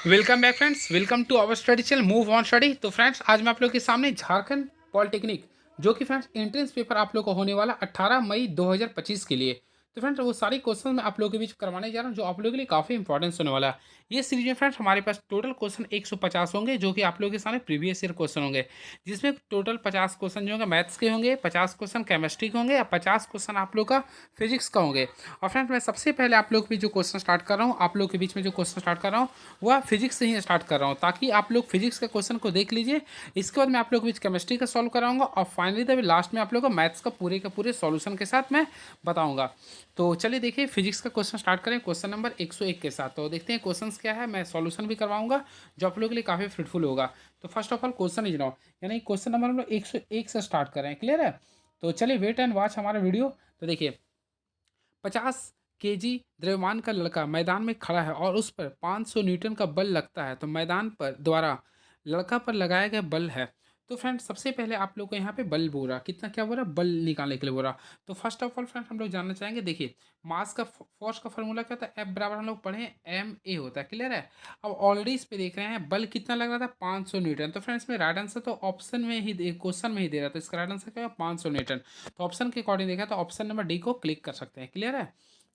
Welcome back friends, welcome to our study channel move on study. तो friends, आज मैं आप लोग के सामने झारखंड पॉलिटेक्निक जो कि फ्रेंड्स एंट्रेंस पेपर आप लोग को होने वाला 18 मई 2025 के लिए। तो फ्रेंड्स वो सारे क्वेश्चन मैं आप लोगों के बीच करवाने जा रहा हूं जो आप लोगों के लिए काफ़ी इंपॉर्टेंस होने वाला है। ये सीरीज में फ्रेंड्स हमारे पास टोटल क्वेश्चन 150 होंगे जो कि आप लोगों के सामने प्रीवियस ईयर क्वेश्चन होंगे, जिसमें टोटल 50 क्वेश्चन जो होंगे मैथ्स के होंगे, 50 क्वेश्चन केमिस्ट्री के होंगे या 50 क्वेश्चन आप लोग का फिजिक्स का होंगे। और फ्रेंड्स मैं सबसे पहले आप लोग के बीच जो क्वेश्चन स्टार्ट कर रहा हूँ, आप लोग के बीच में जो क्वेश्चन स्टार्ट कर रहा हूँ वह फिजिक्स से ही स्टार्ट कर रहा हूँ, ताकि आप लोग फिजिक्स के क्वेश्चन को देख लीजिए। इसके बाद मैं आप लोग के बीच केमिस्ट्री का सॉल्व कराऊंगा और फाइनली तभी लास्ट में आप लोग को मैथ्स का पूरे सॉल्यूशन के साथ मैं बताऊंगा। तो चलिए देखिए फिजिक्स का क्वेश्चन स्टार्ट करें क्वेश्चन नंबर 101 के साथ। तो देखते हैं क्वेश्चन क्या है, मैं सॉल्यूशन भी करवाऊंगा जो आप लोगों के लिए काफ़ी फ्रूटफुल होगा। तो first of all question is now, यानी क्वेश्चन नंबर हम लोग 101 से स्टार्ट कर रहे हैं। क्लियर है? तो चलिए वेट एंड वॉच हमारा वीडियो। तो देखिए 50 केजी द्रव्यमान का लड़का मैदान में खड़ा है और उस पर 500 न्यूटन का बल लगता है, तो मैदान पर द्वारा लड़का पर लगाया गया बल है। तो फ्रेंड्स सबसे पहले आप लोग को यहाँ पे बल बोल रहा, कितना क्या बोल रहा, बल निकालने के लिए बोल रहा। तो फर्स्ट ऑफ ऑल फ्रेंड्स हम लोग जानना चाहेंगे, देखिए मास का फोर्स का फॉर्मूला क्या होता है, एफ बराबर हम लोग पढ़े एम ए होता है। क्लियर है? अब ऑलरेडी इस पे देख रहे हैं बल कितना लग रहा था, 500 न्यूटन। तो फ्रेंड्स में राइट आंसर तो ऑप्शन में ही क्वेश्चन में ही दे रहा था, इसका राइट आंसर क्या है 500 न्यूटन। तो ऑप्शन के अकॉर्डिंग देखा तो ऑप्शन नंबर डी को क्लिक कर सकते हैं। क्लियर है?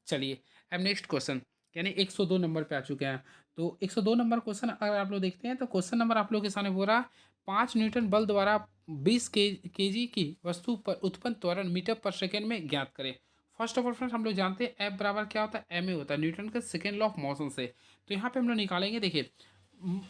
चलिए अब नेक्स्ट क्वेश्चन, यानी 102 नंबर पे आ चुके हैं। तो 102 नंबर क्वेश्चन अगर आप लोग देखते हैं तो क्वेश्चन नंबर आप लोग के सामने बोल रहा 5 न्यूटन बल द्वारा 20 केजी की वस्तु पर उत्पन्न त्वरण मीटर पर सेकेंड में ज्ञात करें। फर्स्ट ऑफ ऑल फ्रेंड्स हम लोग जानते हैं एफ बराबर क्या होता है, एम ए होता है, न्यूटन का सेकेंड लॉ ऑफ मोशन से। तो यहाँ पे हम लोग निकालेंगे, देखिए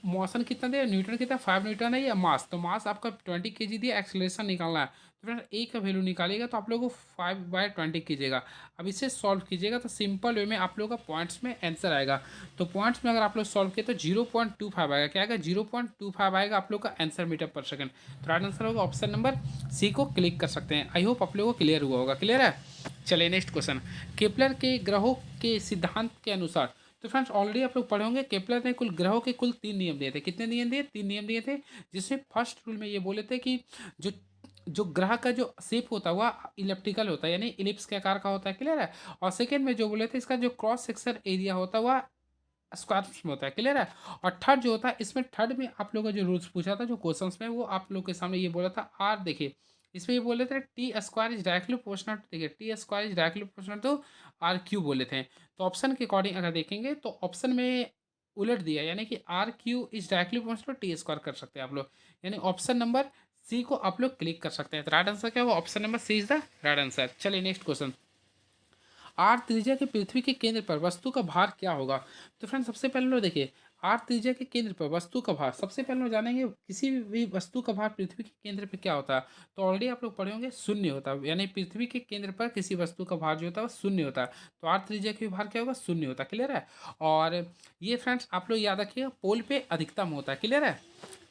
मोशन कितना दिया, न्यूटन कितना 5 न्यूटन है, या मास, तो मास आपका 20 केजी दिया, एक्सेलरेशन निकालना है। तो फ्रेंड ए का वैल्यू निकालिएगा तो आप लोग को 5/20 कीजिएगा। अब इसे सॉल्व कीजिएगा तो सिंपल वे में आप लोग का पॉइंट्स में आंसर आएगा। तो पॉइंट्स में अगर आप लोग सॉल्व किए तो 0.25 आएगा। क्या आएगा? 0.25 आएगा आप लोग का आंसर मीटर पर सेकंड। तो राइट आंसर होगा ऑप्शन नंबर सी को क्लिक कर सकते हैं। आई होप आप लोगों को क्लियर हुआ होगा। क्लियर है? चलिए नेक्स्ट क्वेश्चन, केपलर के ग्रहों के सिद्धांत के अनुसार। तो फ्रेंड्स ऑलरेडी आप लोग पढ़े होंगे केपलर ने कुल ग्रहों के कुल 3 नियम दिए थे। कितने नियम दिए? 3 नियम दिए थे, जिसमें फर्स्ट रूल में ये बोले थे कि जो जो ग्रह का जो शेप होता है वह इलेप्टिकल होता है, यानी इलिप्स के आकार का होता है। क्लियर है? और सेकेंड में जो बोले थे इसका जो क्रॉस सेक्शन एरिया होता है वह स्क्वायर में होता है। क्लियर है? और थर्ड जो होता है, इसमें थर्ड में आप लोगों का जो रूल्स पूछा था जो क्वेश्चंस में, वो आप लोग के सामने ये बोला था आर, देखिए इसमें ये बोले थे T square is directly proportional, देखिए T square is directly proportional to R cube बोले थे। तो ऑप्शन के अकॉर्डिंग अगर देखेंगे तो ऑप्शन में उलट दिया, यानी कि R Q is directly proportional T square कर सकते हैं आप लोग, यानी ऑप्शन नंबर सी को आप लोग क्लिक कर सकते हैं। तो राइट आंसर क्या होगा? Option number C is the right answer. चलिए नेक्स्ट क्वेश्चन, आर त्रिज्या के पृथ्वी के केंद्र पर वस्तु का भार क्या होगा। तो फ्रेंड सबसे पहले लोग देखिए आर त्रिज्या के केंद्र पर वस्तु का भार, सबसे पहले लोग जानेंगे किसी भी वस्तु का भार पृथ्वी के केंद्र पर क्या होता है। तो ऑलरेडी आप लोग पढ़े होंगे शून्य होता है, यानी पृथ्वी के केंद्र पर किसी वस्तु का भार जो होता है वो शून्य होता है। तो आर त्रिज्या का भार क्या होगा? शून्य होता है। क्लियर है? और ये फ्रेंड्स आप लोग याद रखिएगा पोल पे अधिकतम होता है। क्लियर है?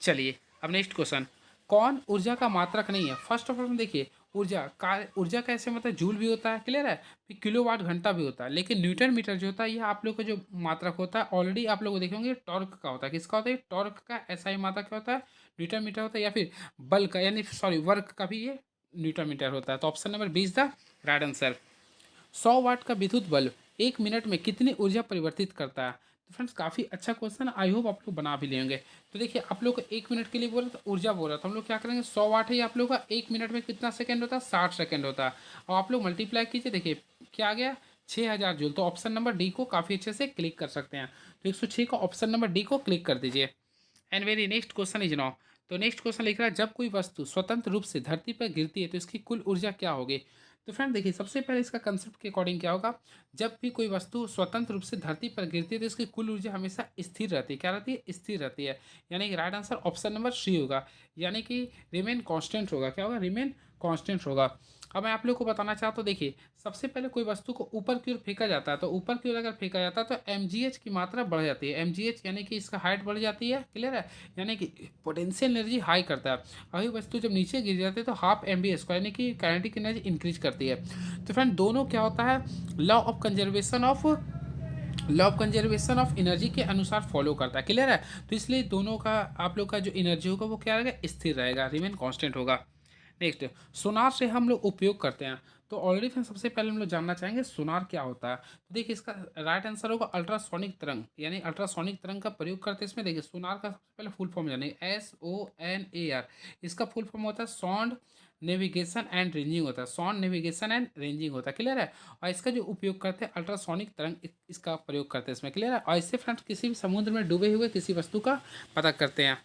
चलिए अब नेक्स्ट क्वेश्चन, कौन ऊर्जा का मात्रक नहीं है। फर्स्ट ऑफ ऑल देखिए ऊर्जा कैसे मतलब जूल भी होता है। क्लियर है? फिर किलोवाट घंटा भी होता है, लेकिन न्यूटन मीटर जो होता है ये आप लोग का जो मात्रक होता है ऑलरेडी आप लोग देखेंगे टॉर्क का होता है। किसका होता है? टॉर्क का एसआई मात्रक क्या होता है? न्यूटन मीटर होता है, या फिर बल का यानी सॉरी वर्क का भी ये न्यूटन मीटर होता है। तो option number 20 the right answer. 100 वाट का विद्युत बल्ब 1 मिनट में कितनी ऊर्जा परिवर्तित करता है। तो फ्रेंड्स काफ़ी अच्छा क्वेश्चन, आई होप आप लोग बना भी लेंगे। तो देखिए आप लोग को 1 मिनट के लिए बोल रहा था, ऊर्जा बोल रहा था, हम लोग क्या करेंगे 100 वाट है आप लोग का, 1 मिनट में कितना सेकंड होता है? 60 सेकंड होता है। और आप लोग मल्टीप्लाई कीजिए, देखिए क्या आ गया 6000 जूल। तो ऑप्शन नंबर डी को काफ़ी अच्छे से क्लिक कर सकते हैं। तो 106 का ऑप्शन नंबर डी को क्लिक कर दीजिए। And very next question is now, तो नेक्स्ट क्वेश्चन लिख रहा है जब कोई वस्तु स्वतंत्र रूप से धरती पर गिरती है तो इसकी कुल ऊर्जा क्या होगी। तो फ्रेंड देखिए सबसे पहले इसका कंसेप्ट के अकॉर्डिंग क्या होगा, जब भी कोई वस्तु स्वतंत्र रूप से धरती पर गिरती है तो इसकी कुल ऊर्जा हमेशा स्थिर रहती है। क्या रहती है? स्थिर रहती है। यानी कि right answer option number C होगा, यानी कि रिमेन कांस्टेंट होगा। क्या होगा? रिमेन कांस्टेंट होगा। अब मैं आप लोग को बताना चाहता हूँ, देखिए सबसे पहले कोई वस्तु को ऊपर की ओर फेंका जाता है, तो ऊपर की ओर अगर फेंका जाता है तो एमजीएच की मात्रा बढ़ जाती है। एमजीएच यानी कि इसका हाइट बढ़ जाती है। क्लियर है? यानी कि पोटेंशियल एनर्जी हाई करता है। वही वस्तु जब नीचे गिर जाती है तो हाफ एम बी स्क्वायर यानी कि काइनेटिक एनर्जी इंक्रीज करती है। तो फ्रेंड दोनों क्या होता है, law of conservation of energy के अनुसार फॉलो करता है। क्लियर है? तो इसलिए दोनों का आप लोग का जो एनर्जी होगा वो क्या रहेगा? स्थिर रहेगा, रिमेन कांस्टेंट होगा। नेक्स्ट, सोनार से हम लोग उपयोग करते हैं। तो ऑलरेडी फिर सबसे पहले हम लोग जानना चाहेंगे सोनार क्या होता है। तो देखिए इसका राइट आंसर होगा अल्ट्रासोनिक तरंग, यानी अल्ट्रासोनिक तरंग का प्रयोग करते हैं इसमें। देखिए सोनार का सबसे पहले फुल फॉर्म जानिए, SONAR। इसका फुल फॉर्म होता है साउंड नेविगेशन एंड रेंजिंग होता है, साउंड नेविगेशन एंड रेंजिंग होता है, क्लियर है। और इसका जो उपयोग करते हैं अल्ट्रासोनिक तरंग इसका प्रयोग करते हैं इसमें, क्लियर है। और इससे फ्रेंड्स किसी भी समुद्र में डूबे हुए किसी वस्तु का पता करते हैं।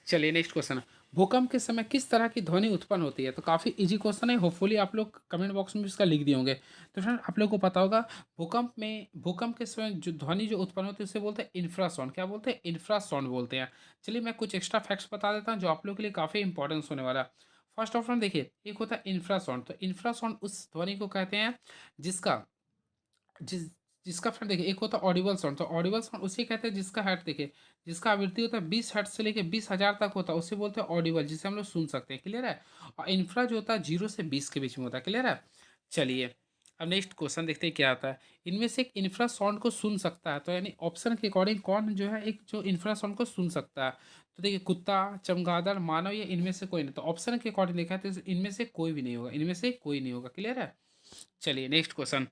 चलिए नेक्स्ट क्वेश्चन, भूकंप के समय किस तरह की ध्वनि उत्पन्न होती है। तो काफ़ी इजी क्वेश्चन है, होपफुली आप लोग कमेंट बॉक्स में भी इसका लिख दिए होंगे। तो फ्रेंड आप लोग को पता होगा भूकंप के समय जो ध्वनि जो उत्पन्न होती है उसे बोलते हैं इंफ्रासाउंड। क्या बोलते हैं? इंफ्रासाउंड बोलते हैं। चलिए मैं कुछ एक्स्ट्रा फैक्ट्स बता देता हूँ जो आप लोग के लिए काफ़ी इंपॉर्टेंस होने वाला है। फर्स्ट ऑफ ऑल देखिए, एक होता है इंफ्रासाउंड। तो इंफ्रासाउंड उस ध्वनि को कहते हैं जिसका जिस जिसका फ्रेंड देखिए, एक होता है ऑडिबल साउंड। तो ऑडिबल साउंड उसे कहते हैं जिसका हर्ट देखिए, जिसका आवृत्ति होता है 20 हर्ट्ज से लेके 20,000 तक होता है, उसे बोलते हैं ऑडिबल, जिसे हम लोग सुन सकते हैं, क्लियर है। और इंफ्रा जो होता है 0 से 20 के बीच में होता है, क्लियर है। चलिए अब नेक्स्ट क्वेश्चन देखते हैं क्या आता है। इनमें से एक इंफ्रा साउंड को सुन सकता है, तो यानी ऑप्शन के अकॉर्डिंग कौन जो है एक जो इंफ्रा साउंड को सुन सकता है। तो देखिए कुत्ता, चमगादड़, मानव, या इनमें से कोई नहीं। तो ऑप्शन के अकॉर्डिंग देखा है तो इनमें से कोई भी नहीं होगा, इनमें से कोई नहीं होगा, क्लियर है। चलिए नेक्स्ट क्वेश्चन,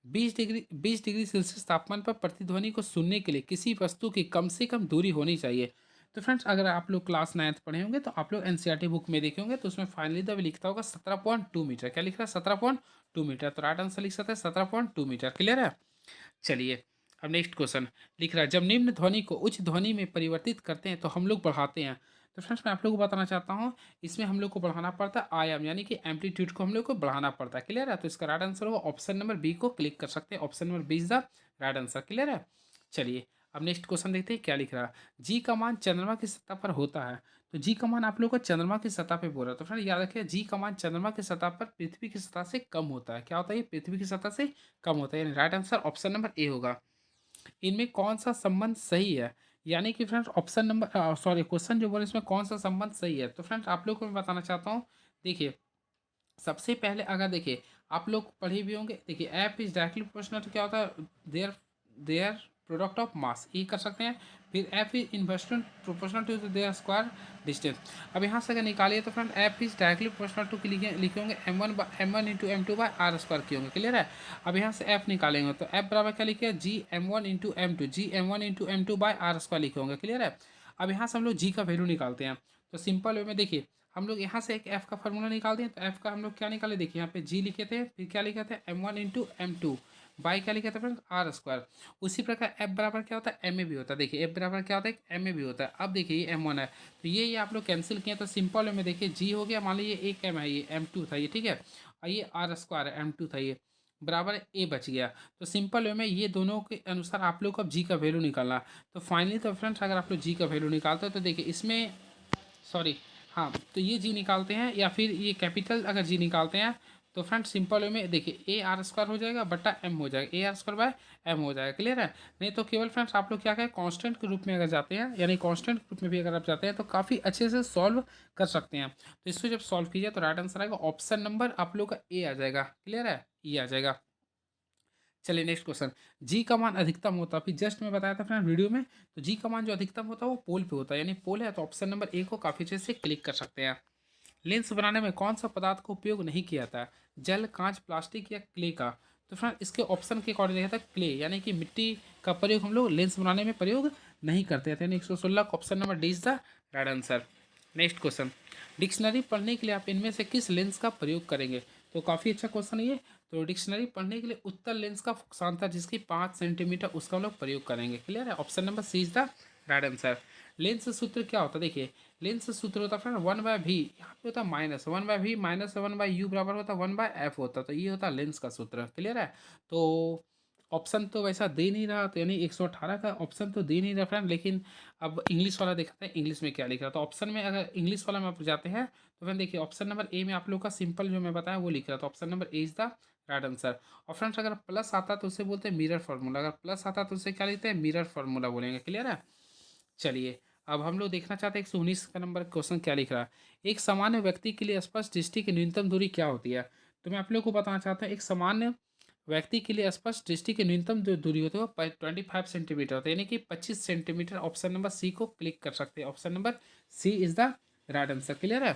20 डिग्री सेल्सियस तापमान पर प्रतिध्वनि को सुनने के लिए किसी वस्तु की कम से कम दूरी होनी चाहिए। तो फ्रेंड्स अगर आप लोग क्लास 9th पढ़े होंगे तो आप लोग एनसीईआरटी बुक में देखे होंगे, तो उसमें फाइनली द लिखता होगा 17.2 मीटर। क्या लिख रहा है? 17.2 मीटर। तो राइट आंसर लिख सकते हैं 17.2 मीटर, क्लियर है। चलिए अब नेक्स्ट क्वेश्चन लिख रहा है, जब निम्न ध्वनि को उच्च ध्वनि में परिवर्तित करते हैं तो हम लोग बढ़ाते हैं। तो फ्रेंड्स मैं आप लोगों को बताना चाहता हूँ, इसमें हम लोग को बढ़ाना पड़ता है आयाम, यानी कि एम्पलीट्यूड को हम लोग को बढ़ाना पड़ता है, क्लियर है। तो इसका राइट आंसर होगा ऑप्शन नंबर बी को क्लिक कर सकते हैं, option number B is the right answer, clear है। चलिए अब नेक्स्ट क्वेश्चन देखते हैं क्या लिख रहा है, जी का मान चंद्रमा की सतह पर होता है। तो जी का मान आप लोग को चंद्रमा की सतह पे बोल रहा है। तो फ्रेंड याद रखिए, जी का मान चंद्रमा की सतह पर पृथ्वी की सतह से कम होता है। क्या होता है? ये पृथ्वी की सतह से कम होता है, यानी राइट आंसर ऑप्शन नंबर ए होगा। इनमें कौन सा संबंध सही है, यानी कि friends option number sorry question जो बोले इसमें कौन सा संबंध सही है। तो फ्रेंड्स आप लोग को मैं बताना चाहता हूँ, देखिए सबसे पहले अगर देखिए आप लोग पढ़े भी होंगे, देखिए एफ इज डायरेक्टली प्रोपोर्शनल तो क्या होता है? Their their product of mass, ये कर सकते हैं। फिर F is inversely proportional to their square distance. अब यहाँ से अगर निकालिए तो friend F is directly proportional to लिखे होंगे M1 किए होंगे, क्लियर है। अब यहाँ से एफ निकालेंगे तो एफ बराबर क्या लिखे? GM1 × M2 लिखे होंगे, क्लियर है। अब यहाँ से हम लोग जी का वैल्यू निकालते हैं। तो सिंपल वे में देखिए, हम लोग यहाँ से एक एफ का फार्मूला निकाल दिए। तो एफ का हम लोग क्या निकाले? देखिए यहाँ पे जी लिखे थे, फिर क्या लिखे थे? M1 × M2 बाई क्या लिखे थे फ्रेंड्स? R²। उसी प्रकार एफ बराबर क्या होता है? एम ए भी होता है। देखिए एफ बराबर क्या होता है? एम ए भी होता है। अब देखिए ये M1 है, तो ये आप लोग कैंसिल किए तो सिंपल वे में देखिए जी हो गया, मान लीजिए एक एम है, ये M2 था ये, ठीक है। और ये R² है, M2 था ये, बराबर ए बच गया। तो सिंपल वे में ये दोनों के अनुसार आप लोग को अब जी का वैल्यू निकालना। तो फाइनली तो फ्रेंड्स अगर आप लोग जी का वैल्यू निकालते हो तो देखिए इसमें सॉरी हाँ, तो ये जी निकालते हैं या फिर ये कैपिटल अगर जी निकालते हैं तो फ्रेंड सिंपल वे में देखिए AR² हो जाएगा बटा एम हो जाएगा, AR²/m हो जाएगा, क्लियर है। नहीं तो केवल फ्रेंड्स आप लोग क्या कहें, कांस्टेंट के रूप में अगर जाते हैं, यानी कांस्टेंट के रूप में भी अगर आप जाते हैं तो काफ़ी अच्छे से सॉल्व कर सकते हैं। तो इसको जब सॉल्व कीजिए तो राइट आंसर आएगा ऑप्शन नंबर आप लोग का ए आ जाएगा, क्लियर है, ये आ जाएगा। चलिए नेक्स्ट क्वेश्चन, जी का मान अधिकतम होता है, अभी जस्ट मैं बताया था फ्रेंड वीडियो में। तो जी का मान जो अधिकतम होता है वो पोल पे होता है, यानी पोल है तो ऑप्शन नंबर ए को काफ़ी अच्छे से क्लिक कर सकते हैं। लेंस बनाने में कौन सा पदार्थ का उपयोग नहीं किया जाता है? जल, कांच, प्लास्टिक या क्ले का? तो फ्रेंड इसके ऑप्शन के अकॉर्डिंग देखा था क्ले, यानी कि मिट्टी का प्रयोग हम लोग लेंस बनाने में प्रयोग नहीं करते थे, यानी 116 का option number D is the right answer. Next question, dictionary पढ़ने के लिए आप इनमें से किस लेंस का प्रयोग करेंगे? तो काफ़ी अच्छा क्वेश्चन है ये। तो डिक्शनरी पढ़ने के लिए उत्तर लेंस का फोकसांतर जिसकी 5 सेंटीमीटर उसका हम लोग प्रयोग करेंगे, क्लियर है, option number C is the right answer. Lens सूत्र क्या होता है? देखिए लेंस सूत्र होता है फ्रेंड 1/v, यहाँ पे होता है -1/v -1/u बराबर होता है 1/f होता है। तो ये होता है लेंस का सूत्र, क्लियर है। तो ऑप्शन तो वैसा दे नहीं रहा, तो यानी 118 का ऑप्शन तो दे नहीं रहा फ्रेंड, लेकिन अब इंग्लिश वाला देखते हैं इंग्लिश में क्या लिख रहा है। तो ऑप्शन में अगर इंग्लिश वाला में आप जाते हैं तो फ्रेंड देखिए ऑप्शन नंबर ए में आप लोग का सिंपल जो मैं बताया वो लिख रहा था, option number A is the right answer. और फ्रेंड्स अगर प्लस आता तो उसे बोलते हैं मिरर फार्मूला, अगर प्लस आता तो उसे क्या लिखते हैं? मिरर फार्मूला बोलेंगे, क्लियर है। चलिए अब हम लोग देखना चाहते हैं 119 का नंबर क्वेश्चन क्या लिख रहा है, एक सामान्य व्यक्ति के लिए स्पष्ट दृष्टि की न्यूनतम दूरी क्या होती है? तो मैं आप लोग को बताना चाहता हूँ, एक सामान्य व्यक्ति के लिए स्पष्ट दृष्टि की न्यूनतम जो दूरी होती है वो 25 सेंटीमीटर होता है, यानी कि 25 सेंटीमीटर। ऑप्शन नंबर सी को क्लिक कर सकते हैं, option number C is the right answer, clear है।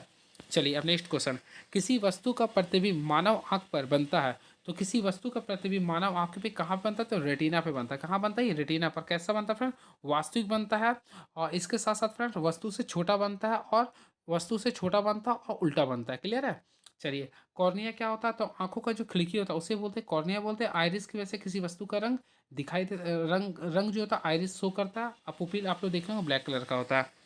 चलिए अब नेक्स्ट क्वेश्चन, किसी वस्तु का प्रतिबिंब मानव आंख पर बनता है, तो किसी वस्तु का प्रतिबिंब मानव आंख पे कहाँ बनता है, तो रेटिना पे बनता है। कहाँ बनता है, ये रेटिना पर। कैसा बनता है फ्रेंड, वास्तविक बनता है, और इसके साथ साथ फ्रेंड वस्तु से छोटा बनता है, और वस्तु से छोटा बनता है और उल्टा बनता है। क्लियर है। चलिए, कॉर्निया क्या होता है, तो आंखों का जो खिड़की होता है उसे बोलते हैं कॉर्निया बोलते हैं। आइरिस की वजह से किसी वस्तु का रंग दिखाई दे, रंग रंग जो होता है आइरिस शो करता है। पुपिल आप लोग देख रहे हो ब्लैक कलर का होता है।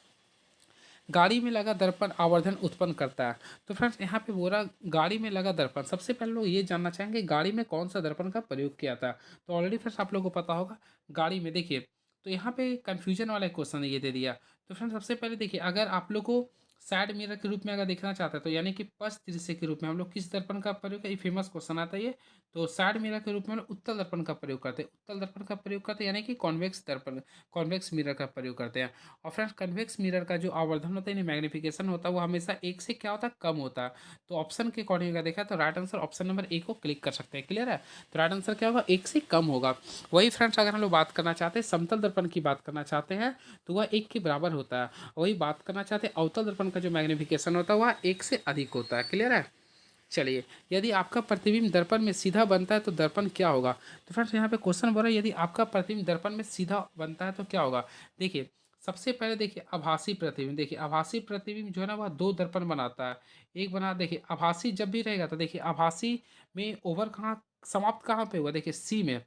गाड़ी में लगा दर्पण आवर्धन उत्पन्न करता है। तो फ्रेंड्स यहाँ पे बोला गाड़ी में लगा दर्पण, सबसे पहले लोग ये जानना चाहेंगे गाड़ी में कौन सा दर्पण का प्रयोग किया था। तो ऑलरेडी फ्रेंड्स आप लोगों को पता होगा गाड़ी में। देखिए, तो यहाँ पे कन्फ्यूजन वाला क्वेश्चन ये दे दिया। तो फ्रेंड्स सबसे पहले देखिए, अगर आप लोग को साइड मिरर के रूप में अगर देखना चाहते हैं, तो यानी कि पश्च दृश्य के रूप में हम लोग किस दर्पण का प्रयोग है, ये फेमस क्वेश्चन आता है ये। तो साइड मिरर के रूप में हम लोग उत्तल दर्पण का प्रयोग करते हैं। उत्तल दर्पण का प्रयोग करते हैं यानी कि कॉन्वेक्स दर्पण, कॉन्वेक्स मिरर का प्रयोग करते हैं। और फ्रेंड्स कन्वेक्स मिरर का जो आवर्धन होता है यानी मैग्निफिकेशन होता है वो हमेशा एक से क्या होता है, कम होता है। तो ऑप्शन के अकॉर्डिंग अगर देखा तो राइट आंसर ऑप्शन नंबर ए को क्लिक कर सकते हैं। क्लियर है। तो राइट आंसर क्या होगा, एक से कम होगा। वही फ्रेंड्स अगर हम लोग बात करना चाहते हैं समतल दर्पण की बात करना चाहते हैं तो वह एक के बराबर होता है। वही बात करना चाहते हैं अवतल दर्पण का जो मैग्निफिकेशन होता है वह एक से अधिक होता है। क्लियर है। चलिए, यदि आपका प्रतिबिंब दर्पण में सीधा बनता है तो दर्पण क्या होगा। तो फ्रेंड्स यहाँ पे क्वेश्चन बोल रहा है यदि आपका प्रतिबिंब दर्पण में सीधा बनता है तो क्या होगा। देखिए, सबसे पहले देखिए आभासी प्रतिबिंब। देखिए आभासी प्रतिबिंब जो है ना वह दो दर्पण बनाता है। एक बना, देखिए आभासी जब भी रहेगा तो देखिए आभासी में ओवर कहाँ समाप्त कहाँ पे हुआ, देखिए सी में।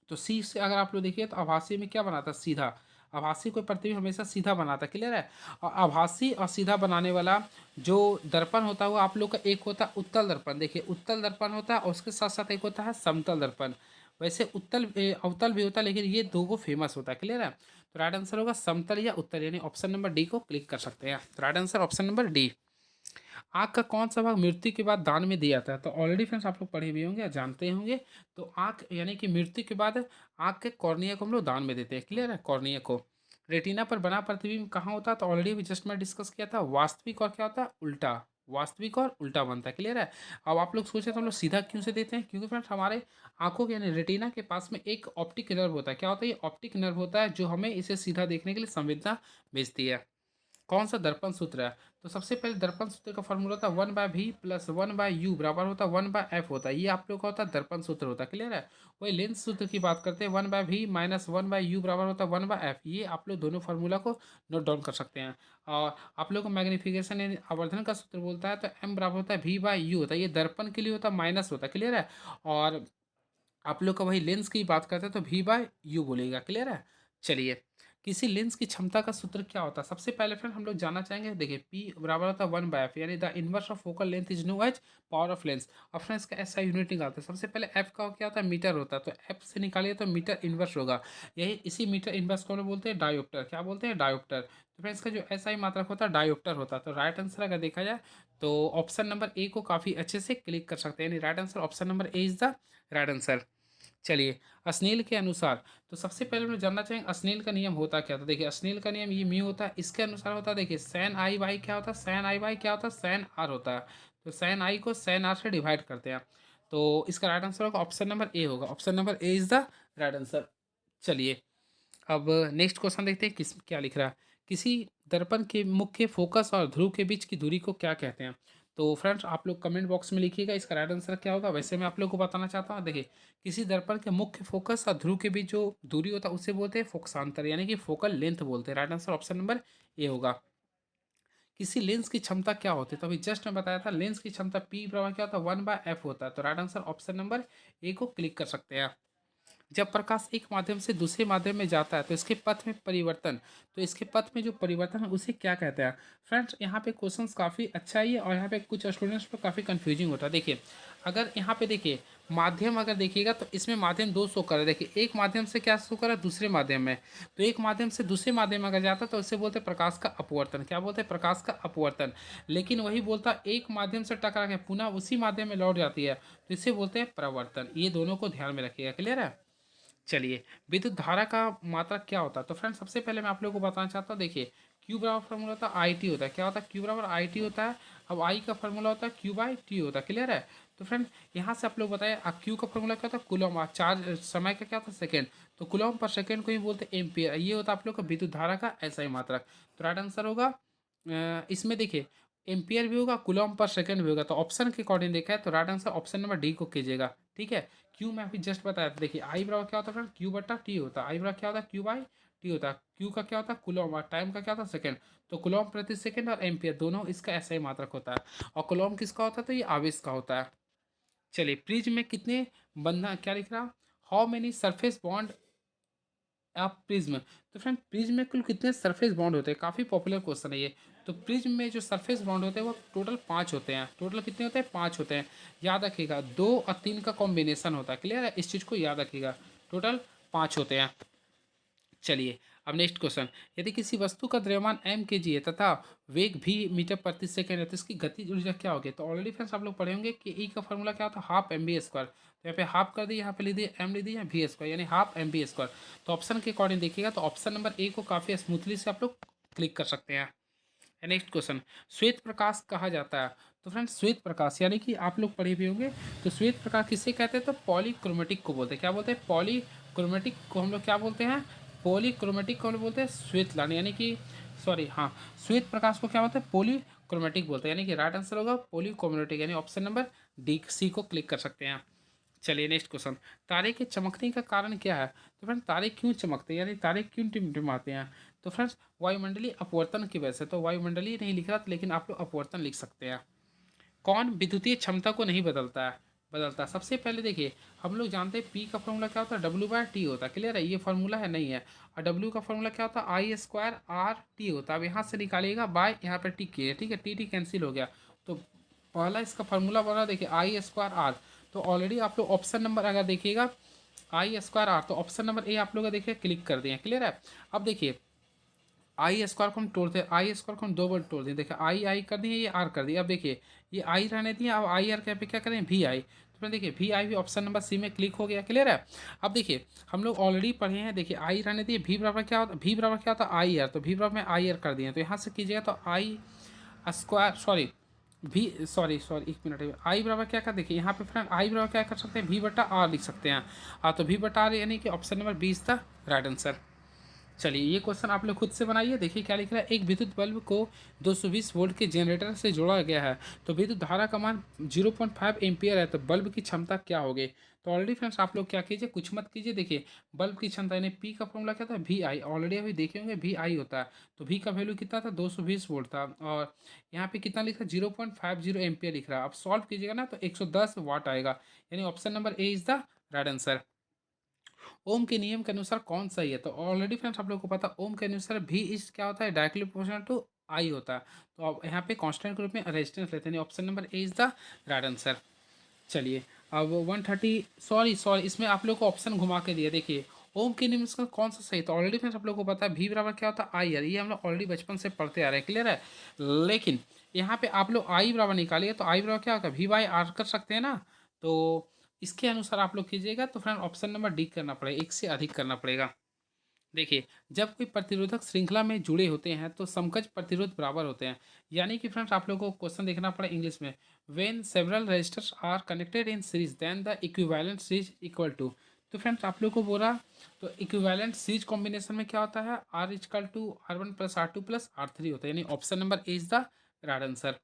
तो सी से अगर आप लोग देखिए तो आभासी में क्या बनाता है, सीधा। आभासी कोई प्रतिबिंब हमेशा सीधा बनाता है। क्लियर है। और आभासी और सीधा बनाने वाला जो दर्पण होता है वो आप लोग का एक होता है उत्तल दर्पण। देखिए उत्तल दर्पण होता है और उसके साथ साथ एक होता है समतल दर्पण। वैसे अवतल भी होता है लेकिन ये दो को फेमस होता है। क्लियर है। तो राइट आंसर होगा समतल या उत्तल, यानी ऑप्शन नंबर डी को क्लिक कर सकते हैं। तो right answer option number D. आँख का कौन सा भाग मृत्यु के बाद दान में दिया जाता है। तो ऑलरेडी फ्रेंड्स आप लोग पढ़े हुए होंगे या जानते होंगे। तो आँख यानी कि मृत्यु के बाद आँख के कॉर्निया को हम लोग दान में देते हैं। क्लियर है। कॉर्निया को रेटिना पर बना प्रतिबिंब कहाँ होता है, तो ऑलरेडी भी जस्ट मैं डिस्कस किया था, वास्तविक और क्या होता है, उल्टा। वास्तविक और उल्टा बनता है। क्लियर है। अब आप लोग सोचे तो हम लोग सीधा क्यों से देते हैं, क्योंकि फ्रेंड्स हमारे आंखों के यानी रेटिना के पास में एक ऑप्टिक नर्व होता है। क्या होता है, ये ऑप्टिक नर्व होता है जो हमें इसे सीधा देखने के लिए संवेदना भेजती है। कौन सा दर्पण सूत्र है, तो सबसे पहले दर्पण सूत्र का फॉर्मूला होता है 1/v प्लस 1/u बराबर होता है 1/f होता है। ये आप लोग का होता है दर्पण सूत्र होता है। क्लियर है। वही लेंस सूत्र की बात करते हैं 1/v माइनस 1/u बराबर होता है 1/f। ये आप लोग दोनों फार्मूला को नोट डाउन कर सकते हैं। और आप लोग को मैग्निफिकेशन यानी आवर्धन का सूत्र बोलता है तो m बराबर होता है v/u होता है। ये दर्पण के लिए होता है माइनस होता है। क्लियर है। और आप लोग का वही लेंस की बात करते हैं तो v/u बोलेगा। क्लियर है। चलिए, किसी लेंस की क्षमता का सूत्र क्या होता है, सबसे पहले फ्रेंड हम लोग जानना चाहेंगे। देखिए p बराबर होता है 1/f, यानी the inverse of focal length is known as power of lens. और फ्रेंड्स का ऐसा यूनिट निकालते हैं। सबसे पहले f का क्या होता है, मीटर होता है। तो f से निकालिए तो मीटर इनवर्स होगा। यही इसी मीटर इनवर्स को हम लोग बोलते हैं डायोप्टर। क्या बोलते हैं, डायोप्टर। तो फ्रेंड्स का जो SI मात्रक होता है डायोप्टर होता है। तो राइट आंसर अगर देखा जाए तो ऑप्शन नंबर ए को काफ़ी अच्छे से क्लिक कर सकते हैं, यानी right answer option number A is the right answer. चलिए, स्नेल के अनुसार, तो सबसे पहले हम लोग जानना चाहेंगे स्नेल का नियम होता क्या था। देखिए स्नेल का नियम ये म्यू होता है, इसके अनुसार होता है देखिए सैन आई बाई क्या होता है, सैन आई बाई क्या होता है, सैन आर होता है। तो सैन आई को सैन आर से डिवाइड करते हैं। तो इसका राइट आंसर होगा ऑप्शन नंबर ए होगा। Option number A is the right answer. चलिए, अब नेक्स्ट क्वेश्चन देखते हैं किस क्या लिख रहा है। किसी दर्पण के मुख्य फोकस और ध्रुव के बीच की दूरी को क्या कहते हैं। तो फ्रेंड्स आप लोग कमेंट बॉक्स में लिखिएगा इसका राइट आंसर क्या होगा। वैसे मैं आप लोग को बताना चाहता हूँ, देखिए किसी दर्पण के मुख्य फोकस और ध्रुव के बीच जो दूरी होता है उसे बोलते हैं फोकसांतर, यानी कि फोकल लेंथ बोलते हैं। राइट आंसर ऑप्शन नंबर ए होगा। किसी लेंस की क्षमता क्या होती है, तो अभी जस्ट मैं बताया था लेंस की क्षमता p बराबर क्या होता है 1/f होता है। तो राइट आंसर ऑप्शन नंबर ए को क्लिक कर सकते हैं। जब प्रकाश एक माध्यम से दूसरे माध्यम में जाता है तो इसके पथ में परिवर्तन, तो इसके पथ में जो परिवर्तन है उसे क्या कहते हैं। फ्रेंड्स यहाँ पे क्वेश्चंस काफ़ी अच्छा ही है और यहाँ पे कुछ स्टूडेंट्स को काफ़ी कंफ्यूजिंग होता है। देखिए अगर यहाँ पे देखिए माध्यम अगर देखिएगा तो इसमें माध्यम दो शो कर रहा है। देखिए एक माध्यम से क्या शो कर रहा है, दूसरे माध्यम में। तो एक माध्यम से दूसरे माध्यम में अगर जाता है तो इसे बोलते हैं प्रकाश का अपवर्तन। क्या बोलते हैं, प्रकाश का अपवर्तन। लेकिन वही बोलता है एक माध्यम से टकरा के पुनः उसी माध्यम में लौट जाती है तो इसे बोलते हैं प्रवर्तन। ये दोनों को ध्यान में रखिएगा। क्लियर है। चलिए, विद्युत धारा का मात्रा क्या होता है, तो फ्रेंड सबसे पहले मैं आप लोगों को बताना चाहता हूँ। देखिए क्यू बराबर फार्मूला होता है आई टी होता है। क्या होता है, क्यू बराबर आई टी होता है। अब आई का फार्मूला होता है क्यू बाई टी होता है। क्लियर है। तो फ्रेंड यहाँ से आप लोग बताए क्यू का फार्मूला क्या होता है, कूलम। और चार्ज समय का क्या होता है, सेकेंड। तो कूलम पर सेकेंड को ही बोलते हैं एम्पियर। ये होता है आप लोग का विद्युत धारा का ऐसा ही मात्रक। तो राइट आंसर होगा इसमें देखिए एम्पियर भी होगा, कूलॉम पर सेकंड भी होगा। तो ऑप्शन के अकॉर्डिंग देखा है तो right answer option number D को कीजिएगा। ठीक है, क्यू मैं अभी जस्ट बताया था। देखिए आई बराबर क्या होता है फ्रेंड, क्यू बटा टी होता है। आई बराबर क्या होता है, क्यू बाई टी होता है। क्यू का क्या होता है, कूलॉम, और टाइम का क्या होता है, सेकंड। तो कूलॉम प्रति सेकंड और एम्पियर दोनों इसका ऐसा ही मात्रक होता है। और कूलॉम किसका होता है, तो ये आवेश का होता है। चलिए, प्रिज्म में कितने बंधन, क्या लिख रहा, हाउ मेनी सरफेस बॉन्ड आप प्रिज्म। तो फ्रेंड प्रिज्म में कुल कितने सरफेस बॉन्ड होते हैं, काफ़ी पॉपुलर क्वेश्चन है ये। तो प्रिज्म में जो सरफेस बॉन्ड होते हैं वो टोटल 5 होते हैं। टोटल कितने होते हैं, 5 होते हैं। याद रखिएगा 2 और 3 का कॉम्बिनेशन होता है। क्लियर है, इस चीज़ को याद रखिएगा। टोटल 5 होते हैं। चलिए, अब नेक्स्ट क्वेश्चन। यदि किसी वस्तु का द्रव्यमान m kg है तथा वेग v मीटर प्रति सेकंड है तो इसकी गतिज ऊर्जा क्या होगी। तो ऑलरेडी फ्रेंड्स आप लोग पढ़े होंगे कि ई का फॉर्मूला क्या होता है, हाफ एम बी स्क्वायर। तो यहाँ पे हाफ कर दिए, यहाँ पे ले दिए एम, ले दिए वी स्क्वायर, यानी हाफ एम बी स्क्वायर। तो ऑप्शन के अकॉर्डिंग देखिएगा तो ऑप्शन नंबर ए को काफ़ी स्मूथली से आप लोग क्लिक कर सकते हैं। नेक्स्ट क्वेश्चन, श्वेत प्रकाश कहा जाता है। तो फ्रेंड्स श्वेत प्रकाश यानी कि आप लोग पढ़े भी होंगे। तो श्वेत प्रकाश किससे कहते हैं, तो पॉलीक्रोमेटिक को बोलते हैं। क्या बोलते हैं, पॉलीक्रोमेटिक को हम लोग क्या बोलते हैं, पॉलीक्रोमेटिक को हम लोग बोलते हैं श्वेत लाल, यानी कि सॉरी हाँ, श्वेत प्रकाश को क्या बोलते हैं, पॉलीक्रोमेटिक बोलते हैं। यानी कि राइट आंसर होगा पॉलीक्रोमेटिक, यानी ऑप्शन नंबर डी सी को क्लिक कर सकते हैं। चलिए नेक्स्ट क्वेश्चन, तारे के चमकने का कारण क्या है। तो फ्रेंड तारे क्यों चमकते हैं, यानी तारे क्यों टिमटिमाते हैं। तो फ्रेंड्स वायुमंडलीय अपवर्तन की वजह से। तो वायुमंडलीय नहीं लिख रहा था, लेकिन आप लोग अपवर्तन लिख सकते हैं। कौन विद्युतीय क्षमता को नहीं बदलता है, बदलता है। सबसे पहले देखिए, हम लोग जानते हैं पी का फॉर्मूला क्या होता है, डब्ल्यू बाय टी होता है। क्लियर है, ये फॉर्मूला है नहीं है। और डब्ल्यू का फॉर्मूला क्या होता है, आई स्क्वायर आर टी होता है। अब यहाँ से निकालिएगा बाय, यहाँ पर टी के, ठीक है, टी टी कैंसिल हो गया। तो पहला इसका फॉर्मूला बना, देखिए आई स्क्वायर आर। तो ऑलरेडी आप लोग ऑप्शन नंबर अगर देखिएगा आई स्क्वायर आर, तो ऑप्शन नंबर ए आप लोग देखिए क्लिक कर दिए। क्लियर है, अब देखिए आई स्क्वायर को हम तोड़ते हैं, आई स्क्वायर को हम दो बार तोड़ दें। देखिए आई आई कर दिए, ये आर कर दिए। अब देखिए ये आई रहने दिए, अब आई आर के पे क्या करें, भी आई। तो फिर देखिए भी आई भी ऑप्शन नंबर सी में क्लिक हो गया। क्लियर है, अब देखिए हम लोग ऑलरेडी पढ़े हैं। देखिए आई रहने दिए, भी बराबर क्या होता है, भी बराबर क्या होता है, आई आर। तो भी बराबर में आई आर कर दिए। तो यहाँ से कीजिएगा तो आई स्क्वायर सॉरी भी सॉरी सॉरी एक मिनट, आई बराबर क्या कर, देखिए यहाँ पे फ्रेंड आई बराबर क्या कर सकते हैं, भी बटा आर लिख सकते हैं। हाँ, तो भी बटा आर यानी कि ऑप्शन नंबर 20 था राइट आंसर। चलिए, ये क्वेश्चन आप लोग खुद से बनाइए। देखिए क्या लिख रहा है, एक विद्युत बल्ब को 220 वोल्ट के जनरेटर से जोड़ा गया है। तो विद्युत धारा का मान 0.5 एम्पियर है। तो बल्ब की क्षमता क्या होगी। तो ऑलरेडी फ्रेंड्स आप लोग क्या कीजिए, कुछ मत कीजिए। देखिए बल्ब की क्षमता यानी पी का फॉर्मूला क्या था, वी आई। ऑलरेडी अभी देखे होंगे वी आई होता है। तो वी का वैल्यू कितना था, 220 वोल्ट था। और यहाँ पे कितना लिखा, 0.50 एम्पियर लिख रहा है। आप सॉल्व कीजिएगा ना तो 110 वाट आएगा। यानी option number A is the right answer. Ohm के नियम के अनुसार कौन सही है। तो ऑलरेडी फ्रेंड्स आप लोगों को पता, ओम के अनुसार भी इज क्या होता है, डायरेक्टली प्रोपोर्शनल टू आई होता है। तो अब यहाँ पे कांस्टेंट के रूप में रेजिस्टेंस लेते हैं। Option number A is the right answer. चलिए, अब 130 सॉरी सॉरी इसमें आप लोग को ऑप्शन घुमा के दिया। देखिए ओम के नियम का कौन सा सही। तो ऑलरेडी फ्रेंड्स आप लोग को पता है भी बराबर क्या होता है, आई आर। ये हम लोग ऑलरेडी बचपन से पढ़ते आ रहे हैं। क्लियर है, लेकिन यहाँ पे आप लोग आई बराबर निकालिए तो आई बराबर क्या होगा, वी बाई आर कर सकते हैं ना। तो इसके अनुसार आप लोग कीजिएगा तो फ्रेंड ऑप्शन नंबर डी करना पड़ेगा, एक से अधिक करना पड़ेगा। देखिए जब कोई प्रतिरोधक श्रृंखला में जुड़े होते हैं तो समकक्ष प्रतिरोध बराबर होते हैं। यानी कि फ्रेंड्स आप लोगों को क्वेश्चन देखना पड़ा इंग्लिश में, when several resistors are connected in series then the equivalent series equal to. तो फ्रेंड्स आप लोग को बोला, तो इक्विवेलेंट सीरीज कॉम्बिनेशन में क्या होता है, R is equal to R one plus R two plus R three होता है। यानी option number A is the right answer.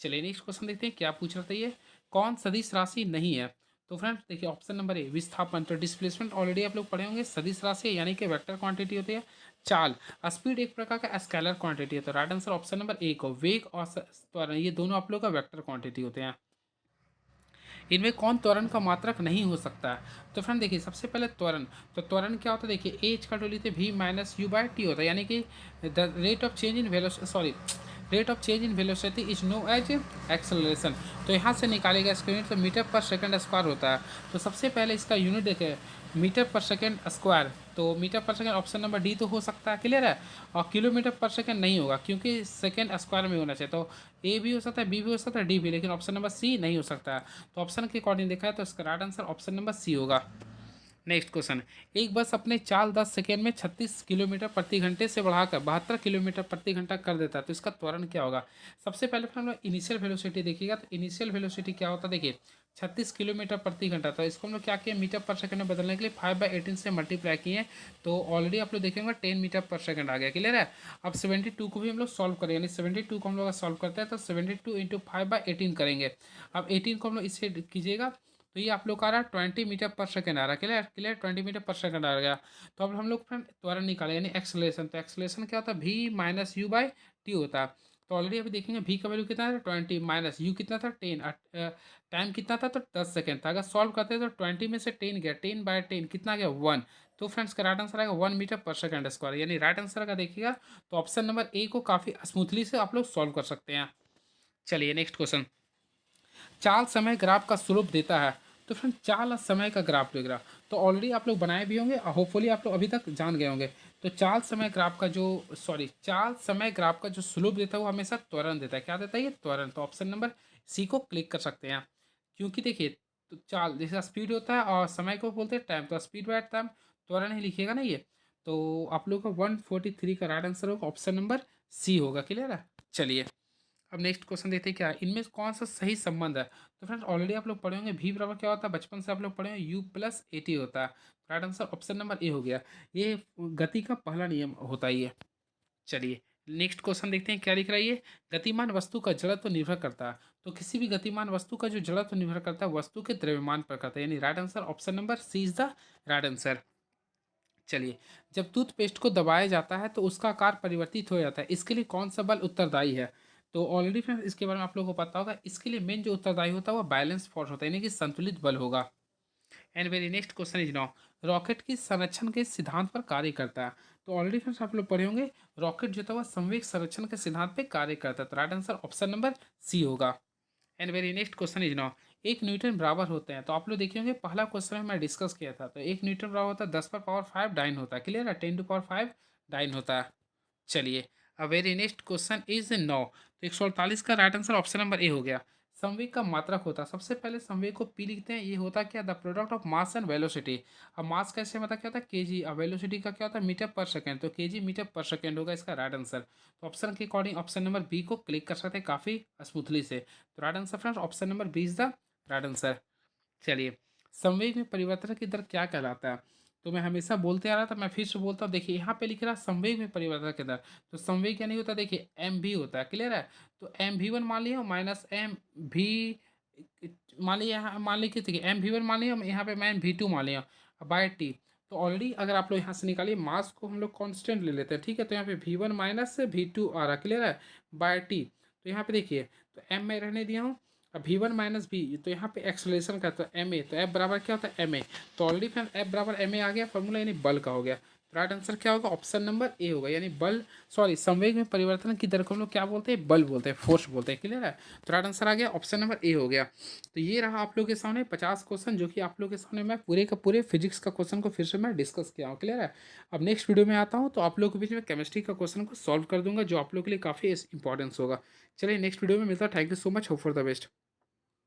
चलिए नेक्स्ट क्वेश्चन देखते हैं क्या पूछ रहा था ये, कौन सदिश राशि नहीं है। तो फ्रेंड्स देखिए ऑप्शन नंबर ए विस्थापन। तो डिस्प्लेसमेंट ऑलरेडी आप लोग पढ़े होंगे, सदिश राशि है, यानी कि वेक्टर क्वांटिटी होती है। चाल, स्पीड एक प्रकार का स्केलर क्वांटिटी है। तो राइट आंसर ऑप्शन नंबर ए को, वेग और त्वरण ये दोनों आप लोग का वेक्टर क्वांटिटी होते हैं। इनमें कौन त्वरण का मात्रक नहीं हो सकता है। तो फ्रेंड देखिए सबसे पहले त्वरण। तो त्वरण क्या होता है, देखिए एच का टोली थे भी माइनस यू बाय टी होता है। यानी कि the rate of change in velocity sorry rate of change in velocity is known as acceleration. तो यहाँ से निकालेगा इसका यूनिट, तो मीटर पर सेकंड स्क्वायर होता है। तो सबसे पहले इसका यूनिट देखें, मीटर पर सेकंड स्क्वायर। तो मीटर पर सेकंड ऑप्शन नंबर डी तो हो सकता है। क्लियर है, और किलोमीटर पर सेकंड नहीं होगा क्योंकि सेकंड स्क्वायर में होना चाहिए। तो ए भी हो सकता है, बी भी हो सकता है, डी भी, लेकिन ऑप्शन नंबर सी नहीं हो सकता है। तो ऑप्शन के अकॉर्डिंग देखा है तो इसका right answer option number C होगा। नेक्स्ट क्वेश्चन, एक बस अपने चाल 10 सेकेंड में 36 किलोमीटर प्रति घंटे से बढ़ाकर 72 किलोमीटर प्रति घंटा कर देता है, तो इसका त्वरण क्या होगा? सबसे पहले फिर हम लोग इनिशियल वेलोसिटी देखिएगा, तो इनिशियल वेलोसिटी क्या होता है देखिए, 36 किलोमीटर प्रति घंटा, तो इसको हम लोग क्या किए, मीटर पर सेकंड में बदलने के लिए 5/18 से मल्टीप्लाई किए, तो ऑलरेडी आप लोग देखेंगे 10 मीटर पर सेकंड आ गया। क्लियर है? अब 72 को भी हम लोग सॉल्व करें, यानी 72 को हम लोग सॉल्व करते हैं तो 72 इंटू 5/18 करेंगे। अब 18 को हम लोग इससे कीजिएगा, तो ये आप लोग का आ रहा है 20 मीटर पर सेकंड आ रहा है। क्लियर क्लियर, 20 मीटर पर सेकंड आ गया। तो अब हम लोग फ्रेंड त्वरण निकाले, यानी एक्सलेशन, तो एक्सलेशन क्या होता है, v minus you by T होता है। तो ऑलरेडी अभी देखेंगे v का वैल्यू कितना था 20, माइनस यू कितना था 10, टाइम कितना था तो 10 सेकेंड था। अगर सॉल्व करते हैं तो 20 में से 10 गया, 10/10 कितना गया 1। तो फ्रेंड्स का राइट आंसर आएगा 1 मीटर पर सेकंड स्क्वायर, यानी राइट आंसर का देखिएगा तो ऑप्शन नंबर ए को काफ़ी स्मूथली से आप लोग सॉल्व कर सकते हैं। चलिए नेक्स्ट क्वेश्चन, चाल समय ग्राफ का स्लोप देता है, तो फ्रेंड चाल और समय का ग्राफ देगा, तो ऑलरेडी आप लोग बनाए भी होंगे और होपफुली आप लोग अभी तक जान गए होंगे। तो चाल समय ग्राफ का जो चाल समय ग्राफ का जो स्लोप देता है वो हमेशा त्वरण देता है। क्या देता है ये? त्वरण। तो ऑप्शन नंबर सी को क्लिक कर सकते हैं, क्योंकि देखिए तो चाल जैसा स्पीड होता है और समय को बोलते हैं टाइम, तो स्पीड बाय टाइम त्वरण ही लिखिएगा ना ये। तो आप लोग का 143 का राइट आंसर होगा ऑप्शन नंबर सी होगा। क्लियर है? चलिए अब नेक्स्ट क्वेश्चन देखते हैं क्या है, इनमें कौन सा सही संबंध है। तो फ्रेंड्स ऑलरेडी आप लोग पढ़े होंगे v बराबर क्या होता है, बचपन से आप लोग पढ़े होंगे u प्लस ए टी होता है। Right answer option number A हो गया। ये गति का पहला नियम होता ही है। चलिए नेक्स्ट क्वेश्चन देखते हैं क्या लिख रहा है ये, गतिमान वस्तु का जड़त्व निर्भर करता है, तो किसी भी गतिमान वस्तु का जो जड़त्व निर्भर करता है वस्तु के द्रव्यमान पर करता है, यानी right answer option number C is the right answer. चलिए, जब टूथपेस्ट को दबाया जाता है तो उसका आकार परिवर्तित हो जाता है, इसके लिए कौन सा बल उत्तरदायी है? तो ऑलरेडी फ्रेंड्स इसके बारे में आप लोगों को पता होगा, इसके लिए मेन जो उत्तरदायी होता है वो बैलेंस फोर्स होता है, यानी कि संतुलित बल होगा। And very next question is now, rocket की संरक्षण के सिद्धांत पर कार्य करता है, तो ऑलरेडी फ्रेंड्स आप लोग पढ़े होंगे रॉकेट जो था वह संवेग संरक्षण के सिद्धांत पे कार्य करता है, तो right answer option number C होगा। And very next question is now, एक न्यूटन बराबर होते हैं, तो आप लोग देखे होंगे पहला क्वेश्चन में मैं डिस्कस किया था, तो एक न्यूटन बराबर होता है 10 पर पावर 5 डाइन होता है। क्लियर है? 10 टू पावर 5 डाइन होता है। चलिए अब very next question is no, तो 148 का right answer option number A हो गया। संवेग का मात्रक होता है, सबसे पहले संवेग को पी लिखते हैं, ये होता क्या, the product of mass and velocity. अब मास कैसे मतलब क्या होता है के जी, अब वेलोसिटी का क्या होता है मीटर पर सेकंड, तो के जी मीटर पर सेकंड होगा इसका राइट आंसर। तो ऑप्शन के अकॉर्डिंग ऑप्शन नंबर बी को क्लिक कर सकते हैं काफ़ी स्मूथली से। तो right answer friends option number B is the right answer. चलिए, संवेग में परिवर्तन की दर क्या कहलाता है? तो मैं हमेशा बोलते आ रहा था, मैं फिर से बोलता हूँ, देखिए यहाँ पे लिख रहा है संवेग में परिवर्तन की दर, तो संवेग क्या नहीं होता, देखिए एम भी होता है। क्लियर है? तो एम वी वन मान लिया माइनस एम भी, मान लिया यहाँ, मान लीजिए देखिए एम वी वन मान लिया, यहाँ पे मैं वी टू मान लिया बाय टी। तो ऑलरेडी अगर आप लोग यहाँ से निकालिए मास को हम लोग कांस्टेंट ले लेते हैं, ठीक है, तो यहाँ पे v one minus v two आ रहा। क्लियर है? By T. तो यहाँ पे देखिए, तो एम में रहने दिया हूँ, अब वी वन माइनस बी, तो यहाँ पे एक्सलेशन का तो एम ए, तो एफ बराबर क्या होता है एम ए, तो ऑलरेडी फ्रेंड एफ बराबर एम ए आ गया फॉर्मूला, यानी बल का हो गया। राइट आंसर क्या होगा? ऑप्शन नंबर ए होगा, यानी बल संवेग में परिवर्तन की दर को हम लोग क्या बोलते हैं? बल बोलते हैं, फोर्स बोलते हैं। क्लियर है? तो राइट आंसर आ गया ऑप्शन नंबर ए हो गया। तो ये रहा आप लोग के सामने 50 क्वेश्चन, जो कि आप लोग के सामने मैं पूरे का पूरे फिजिक्स का क्वेश्चन को फिर से मैं डिस्कस किया हूँ। क्लियर है? अब नेक्स्ट वीडियो में आता हूँ तो आप लोग के बीच में केमिस्ट्री का क्वेश्चन को सॉल्व कर दूंगा, जो आप लोग के लिए काफ़ी इंपॉर्टेंस होगा। चलिए नेक्स्ट वीडियो में मिलता है। Thank you so much, hope for the best.